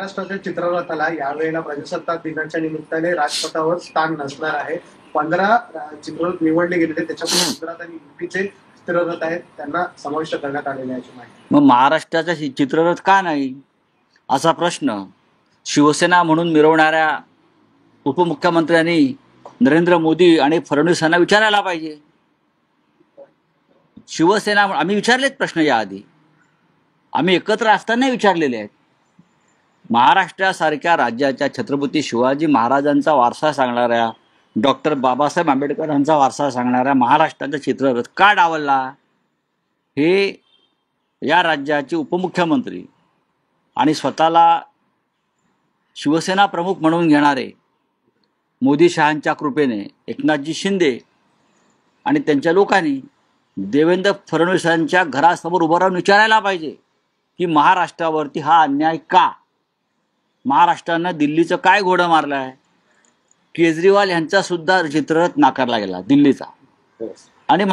महाराष्ट्राच्या चित्ररथाला यावेळेला प्रजासत्ताक दिनाच्या निमित्ताने राजपथावर स्थान नसणार आहे. 15 चित्ररथ निवडले गेलेले, त्याच्यामध्ये गुजरात आणि युपीचे चित्ररथ आहेत, त्यांना समाविष्ट करण्यात आलेले आहे याची माहिती. मग महाराष्ट्राचा चित्ररथ का नाही असा प्रश्न शिवसेना म्हणून मिरवणाऱ्या उपमुख्यमंत्र्यांनी नरेंद्र मोदी आणि फडणवीस यांना विचारायला पाहिजे. शिवसेना आम्ही विचारलेत प्रश्न याआधी, आम्ही एकत्र असताना विचारलेले आहेत. महाराष्ट्रासारख्या राज्याच्या छत्रपती शिवाजी महाराजांचा वारसा सांगणाऱ्या, डॉक्टर बाबासाहेब आंबेडकरांचा वारसा सांगणाऱ्या महाराष्ट्राचा चित्ररथ का डावलला हे या राज्याचे उपमुख्यमंत्री आणि स्वतःला शिवसेना प्रमुख म्हणून घेणारे मोदी शहांच्या कृपेने एकनाथजी शिंदे आणि त्यांच्या लोकांनी देवेंद्र फडणवीसांच्या घरासमोर उभं राहून विचारायला पाहिजे की महाराष्ट्रावरती हा अन्याय का, महाराष्ट्रानं दिल्लीचं काय घोडं मारलं आहे. केजरीवाल यांचा सुद्धा चित्ररथ नाकारला गेला दिल्लीचा आणि